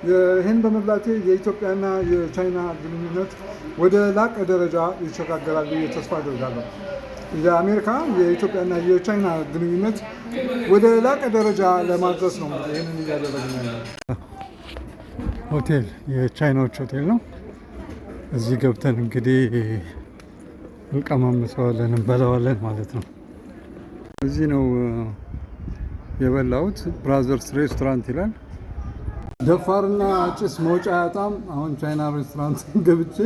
ይህን በመብላቴ የኢትዮጵያና የቻይና ግንኙነት ወደ ላቀ ደረጃ ይሸጋገራል ብዬ ተስፋ አደርጋለሁ። የአሜሪካ የኢትዮጵያና የቻይና ግንኙነት ወደ ላቀ ደረጃ ለማድረስ ነው ይህንን እያደረግን ያለው። ሆቴል የቻይናዎች ሆቴል ነው። እዚህ ገብተን እንግዲህ እንቀማምሰዋለን፣ እንበላዋለን ማለት ነው። እዚህ ነው የበላሁት። ብራዘርስ ሬስቶራንት ይላል። ደፋርና ጭስ መውጫ አያጣም። አሁን ቻይና ሬስቶራንት ገብቼ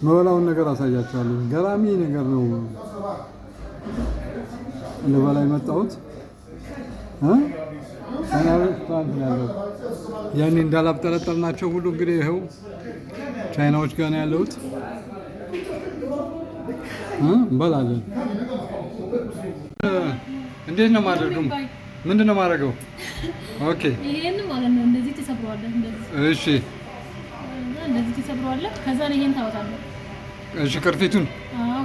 መበላውን ነገር አሳያቸዋለሁ። ገራሚ ነገር ነው ልበላ የመጣሁት። ቻይና ሬስቶራንት ያለው ያኔ እንዳላብጠለጠልናቸው ሁሉ እንግዲህ ይኸው ቻይናዎች ጋር ነው ያለሁት። እንበላለን። እንዴት ነው የማደርገው? ምንድን ነው የማደርገው? ኦኬ፣ ይሄን ማለት ነው እንደዚህ ተሰብሯለህ። እንደዚህ እሺ፣ እንደዚህ ተሰብሯለህ። ከዛ ነው ይሄን ታወጣለህ። እሺ፣ ቅርፊቱን።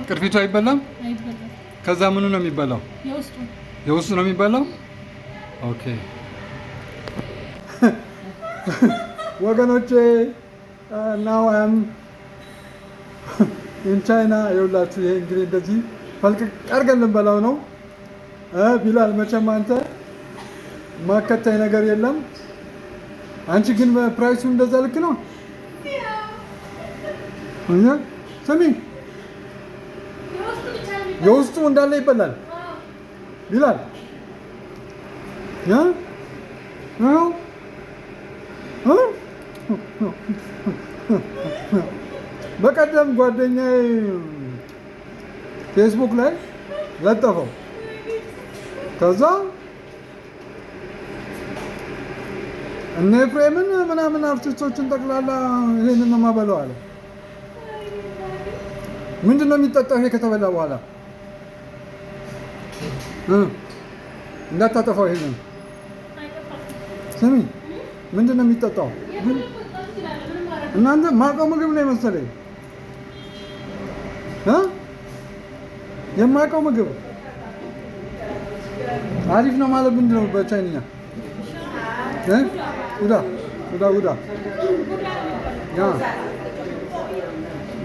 ቅርፊቱ አይበላም? አይበላም። ከዛ ምኑ ነው የሚበላው? የውስጡ። የውስጡ ነው የሚበላው። ኦኬ ወገኖቼ፣ ናው አም ኢን ቻይና። ይኸውላችሁ ይሄ እንግዲህ እንደዚህ ፈልቅቅ አድርገን ልንበላው ነው። ቢላል መቼም አንተ ማከታይ ነገር የለም። አንቺ ግን ፕራይሱ እንደዛ ልክ ነው። ስሚ፣ የውስጡ እንዳለ ይበላል ቢላል። በቀደም ጓደኛዬ ፌስቡክ ላይ ለጠፈው። ከዛ እነ ኤፍሬምን ምናምን አርቲስቶችን ጠቅላላ ይሄንን ነው የማበላው አለ። ምንድን ነው የሚጠጣው ይሄ ከተበላ በኋላ? እንዳታጠፋው ይሄንን። ስሚ፣ ምንድን ነው የሚጠጣው? እናንተ ማውቀው ምግብ ነው የመሰለኝ። የማውቀው ምግብ አሪፍ ነው ማለት ምንድን ነው በቻይንኛ? ውዳ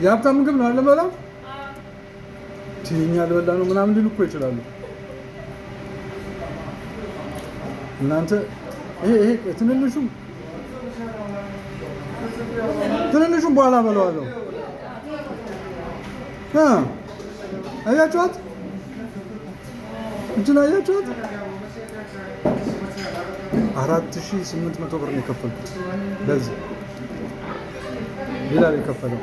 የሀብታም ምግብ ነው አለ በላ ትኛ ልበላ ነው ምናምን ሊሉ እኮ ይችላሉ። እናንተ ይሄ ትንንሹም በኋላ በለዋለሁ። አያችኋት? እችን አያችኋት? 4800 ብር ነው የከፈልኩት። ለዚህ ቢላል የከፈለው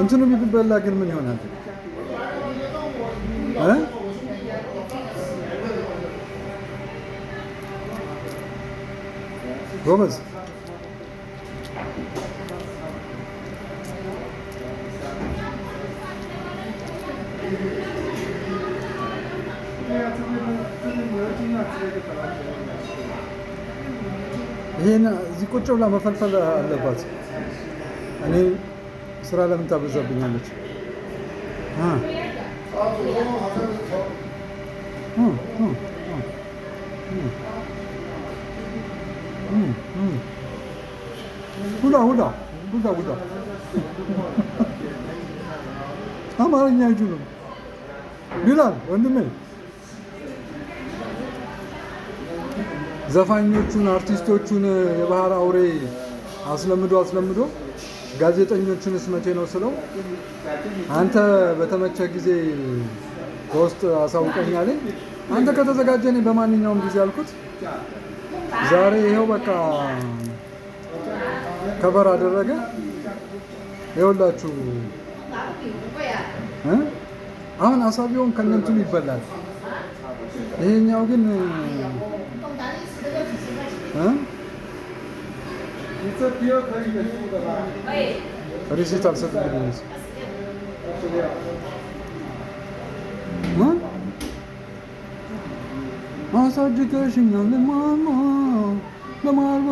እንትኑ ቢበላ ግን ምን ይሆናል? ጎበዝ ይሄን እዚህ ቁጭ ብላ መፈልፈል አለባት። እኔ ስራ ለምን ታበዛብኛለች? ሁዳ አማርኛ አይችሉም ቢላል ወንድሜ። ዘፋኞቹን አርቲስቶቹን የባህር አውሬ አስለምዶ ጋዜጠኞቹንስ መቼ ነው ስለው አንተ በተመቸ ጊዜ በውስጥ አሳውቀኛለኝ። አንተ ከተዘጋጀ እኔ በማንኛውም ጊዜ አልኩት። ዛሬ ይኸው በቃ ከበር አደረገ። ይኸውላችሁ አሁን አሳቢውን ከነንትኑ ይበላል። ይሄኛው ግን ሪሲት አልሰጥም። ማሳጅከሽኛል ለማማ ለማርቦ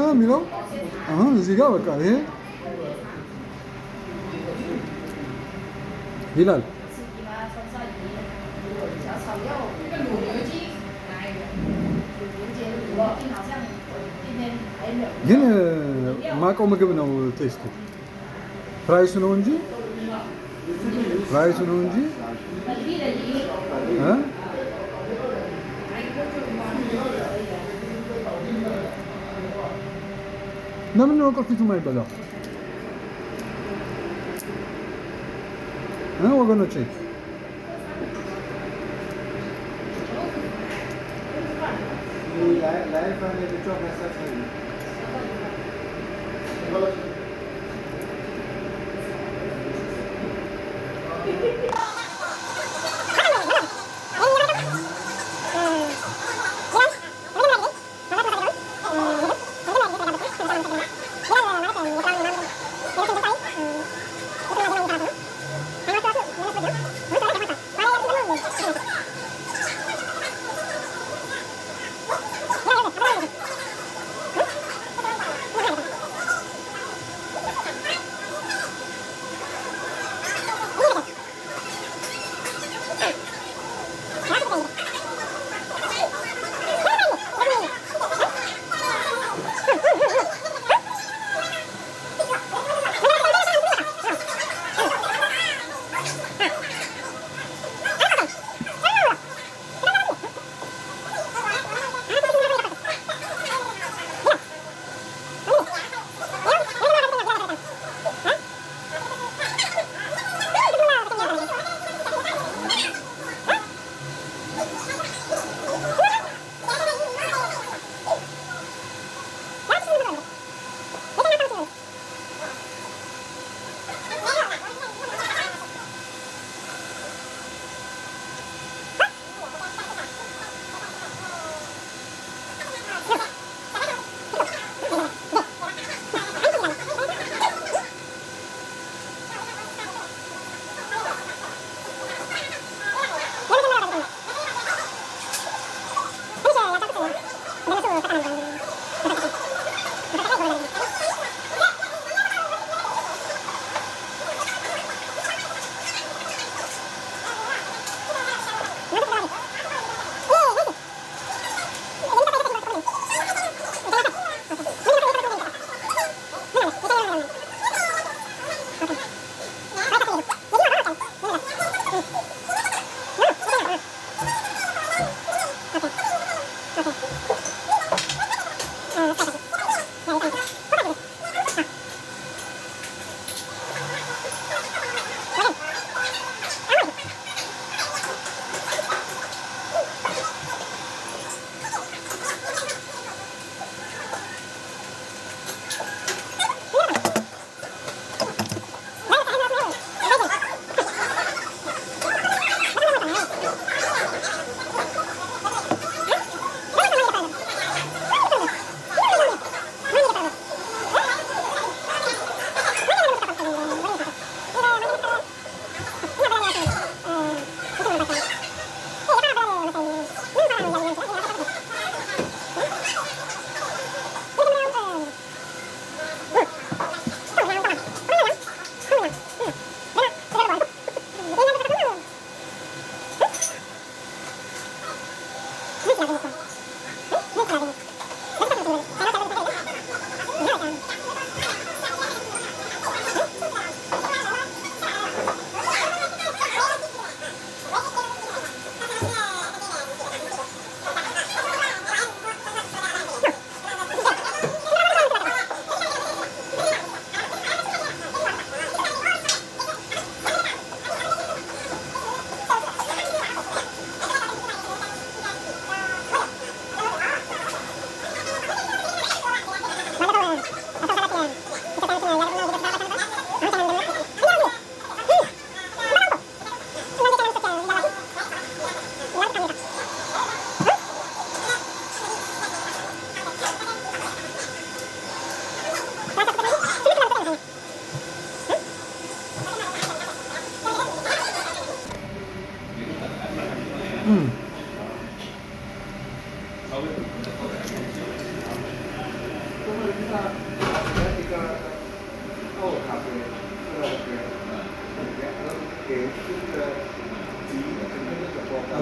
የሚለው አሁን እዚህ ጋር በቃ ይሄ ይላል። ግን ማቀው ምግብ ነው ቴስቱ ፕራይሱ ነው እንጂ ለምን ነው ቅርፊቱ የማይበላው ወገኖቼ?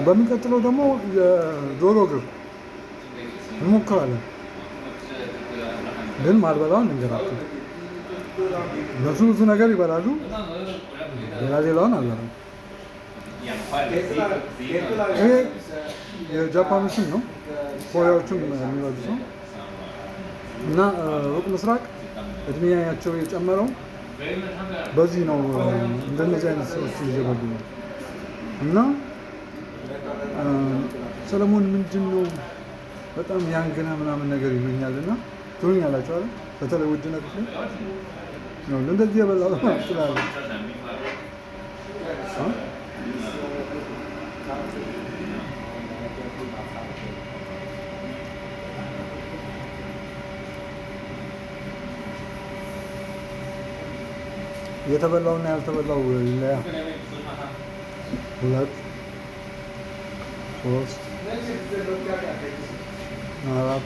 በሚቀጥለው ደግሞ የዶሮ እግር እንሞክራለን። ግን ማልበላውን እንገራችሁ። እነሱ ብዙ ነገር ይበላሉ፣ ሌላውን አልበላም። ይሄ የጃፓኑ ስም ነው፣ ኮሪያዎቹም የሚበሉት ነው። እና ሩቅ ምስራቅ እድሜያቸው የጨመረው በዚህ ነው። እንደነዚህ አይነት ሰዎች እየበሉ ነው። እና ሰለሞን ምንድን ነው በጣም ያንግና ምናምን ነገር ይሉኛል እና ትሉኛላችሁ አይደል? በተለይ ውድ ነገር ነው እንደዚህ የበላው ይችላል። የተበላውና ያልተበላው ይለያ። 2 3 4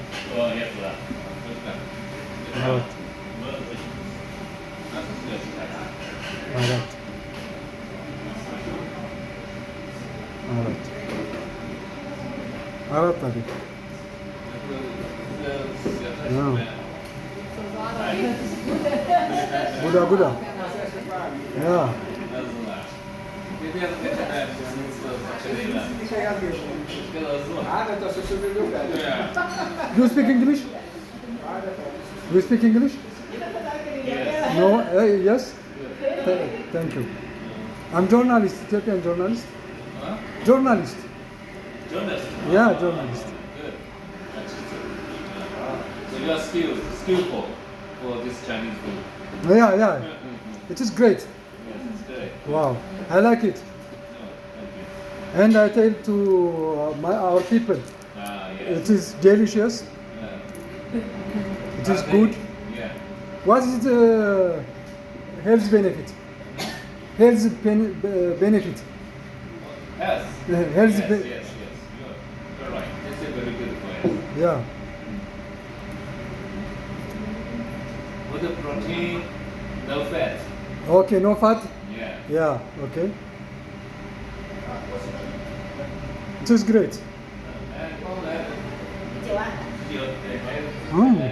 4 አቤት ጉዳ ያ You speak English? You speak English? No? Yes? Thank you. I'm journalist, Ethiopian journalist. Journalist. Journalist? Yeah, journalist. Good. So you are skillful for this Chinese food? Yeah. It is great. Yes, it's great. Wow. I like it. No, thank you. And I tell to our people, Yes. it is delicious. Yeah. It is good. Yeah. What is the health benefit? Health benefit. Yes. Health Yes, yes. You're right. It's a very good point. Yeah. With the protein, no fat. Okay, no fat. Yeah. Yeah. Okay. It is great. No.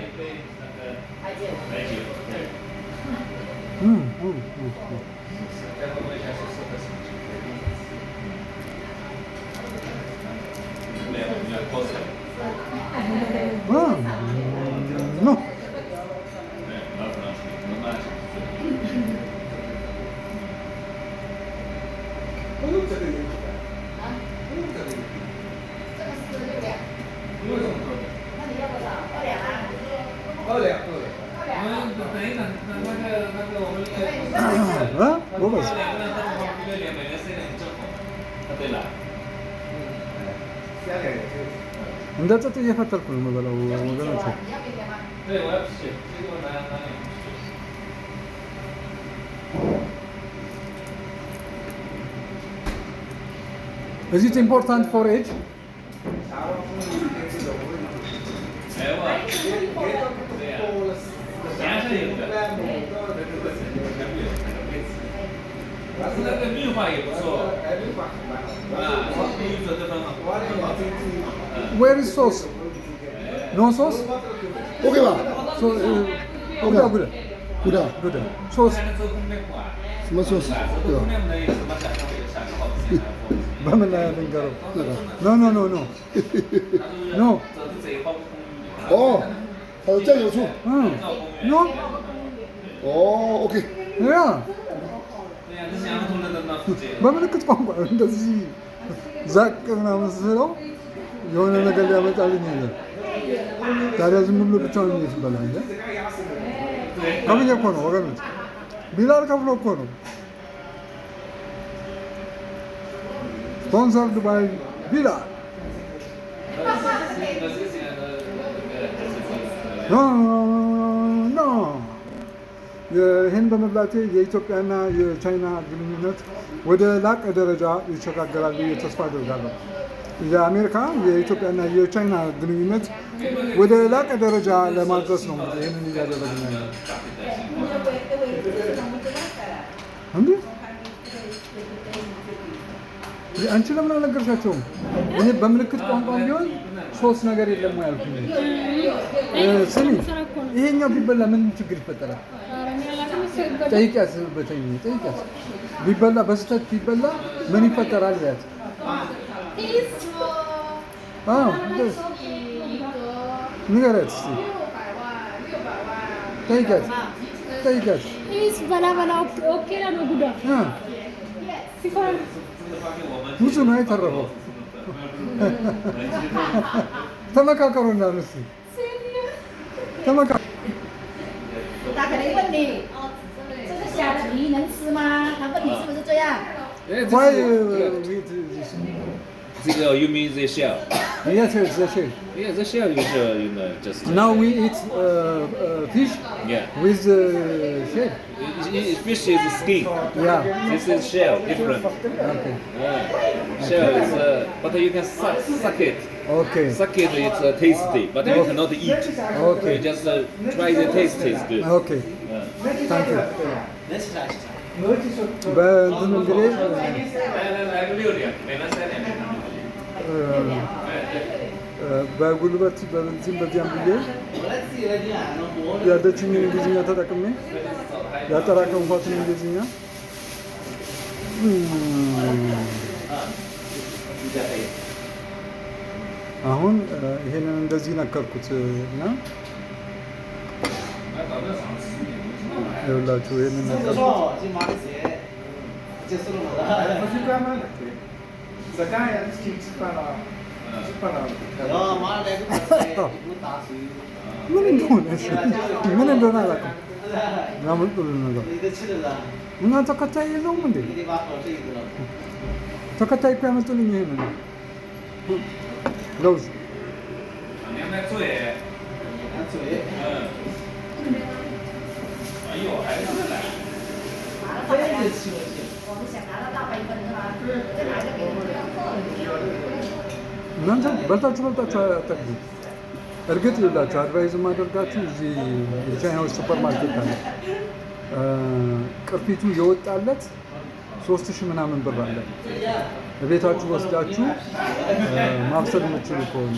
ጎበዝ እንደ ጥጥ እየፈተልኩ ነው የምበላው ወገኖች። Is it important for age? Where is sauce? No sauce? Okay ba? So, good. Good. Sauce. 什么 sauce？ 对吧？ በምን ላይ ልንገረው? 那个。 No. No. 哦，还有酱油醋。 No. 哦，OK。 ያ በምልክት ቋንቋ እንደዚህ ዛቅ ምናምን ስለው የሆነ ነገር ሊያመጣልኝ የለም። ታዲያ ዝም ብሎ ብቻውን እንዴት ይበላል? ከብዬ እኮ ነው ወገኖች፣ ቢላል ከፍሎ እኮ ነው። ስፖንሰርድ ባይ ቢላል። ኖ ይህን በመብላቴ የኢትዮጵያና የቻይና ግንኙነት ወደ ላቀ ደረጃ ይሸጋገራል ብዬ ተስፋ አደርጋለሁ። የአሜሪካ የኢትዮጵያና የቻይና ግንኙነት ወደ ላቀ ደረጃ ለማድረስ ነው ይህንን እያደረግን ያለው። እንዴ አንቺ ለምን አልነገርሻቸውም? እኔ በምልክት ቋንቋ ቢሆን ሶስት ነገር የለም ያልኩኝ። ስሚ ይሄኛው ቢበላ ምን ችግር ይፈጠራል? ጠይቂያት፣ ጠይቂያት። ቢበላ በስህተት ቢበላ ምን ይፈጠራል? ያት ንገሪያት እስኪ ጠይቂያት፣ ጠይቂያት። ብዙ ነው የተረፈው። ተመካከሩ እና እስኪ ተመካከሩ። 大家可能问你，这个虾皮能吃吗？他问你是不是这样？ Why This you mean the shell? yes, yes, the shell. Yeah, the shell you know just. Now we eat fish Yeah. with shell. Fish is skin. Yeah. This is shell, different. Okay. Shell is, but you can suck it. Okay. Suck it, it's tasty, but you cannot eat. Okay. You just try the taste, it's good. Okay. Thank you. በእንትን እንግዲህ በጉልበት በዚህም በዚያም ብዬ ያለችኝን እንግሊዝኛ ተጠቅሜ ያጠራቀምኳትን እንግሊዝኛ አሁን ይሄንን እንደዚህ ነከርኩት እና ይኸውላችሁ ይሄንን ነከርኩት። ምን እንደሆነ ምን እንደሆነ አላውቅም። ያመጡልን ነገር እና ተከታይ የለውም እንዴ? ተከታይ እኮ ያመጡልኝ ይሄንን ነው። ለውዝ እናንተ በልታችሁ አጠግቡ። እርግጥ ይላችሁ አድቫይዝ ማደርጋችሁ እዚህ የቻይና ውስጥ ሱፐር ማርኬት አለ። ቅርፊቱ የወጣለት 3000 ምናምን ብር አለ። ቤታችሁ ወስዳችሁ ማብሰል የምትችሉ ከሆነ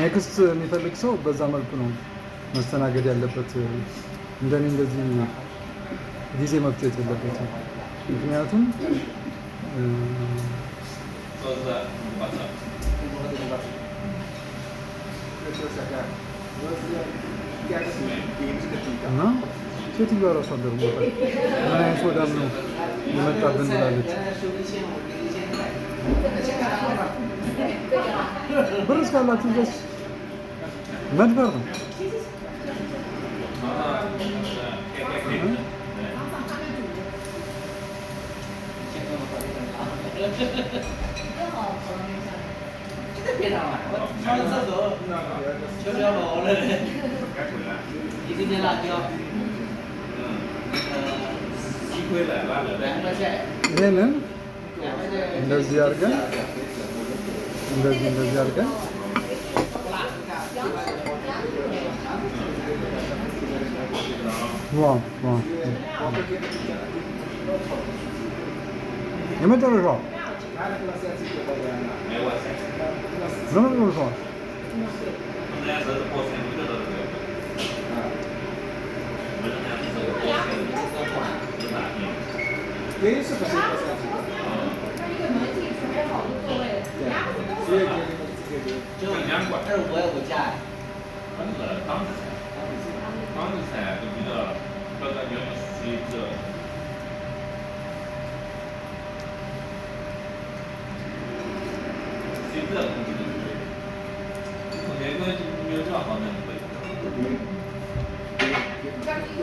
ኔክስት የሚፈልግ ሰው በዛ መልኩ ነው መስተናገድ ያለበት። እንደኔ እንደዚህ ጊዜ መፍጀት የለበትም። ምክንያቱም እና ሴትዮዋ እራሷ ገርሞታል። ምን አይነት ወዳም ነው የመጣብን ብላለች። ብር እስካላችሁ ድረስ መድበር ነው። ይሄንን እንደዚህ አድርገን እንደዚህ አድርገን የመጨረሻው ለመጨረሻው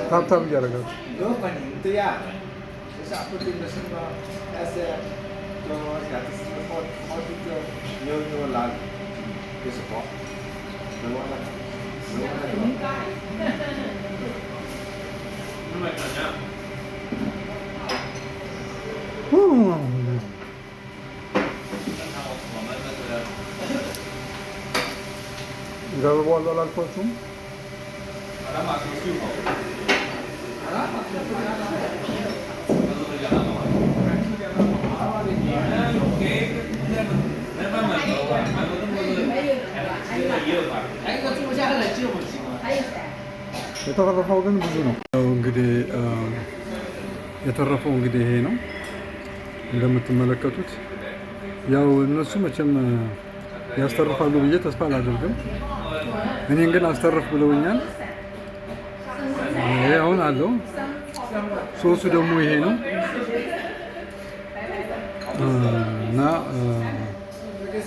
ታብታብ እያደረጋችሁ ገርቧል አላልኳችሁም? የተረፈው ግን ብዙ ነው። እንግዲህ የተረፈው እንግዲህ ይሄ ነው እንደምትመለከቱት። ያው እነሱ መቼም ያስተርፋሉ ብዬ ተስፋ አላደርግም። እኔን ግን አስተርፍ ብለውኛል። ይሄ አሁን አለው። ሶሱ ደግሞ ይሄ ነው እና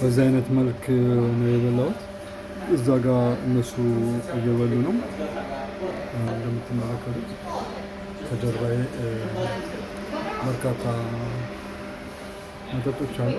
በዚህ አይነት መልክ ነው የበላሁት። እዛ ጋር እነሱ እየበሉ ነው እንደምትመለከቱት። ከጀርባዬ በርካታ መጠጦች አሉ።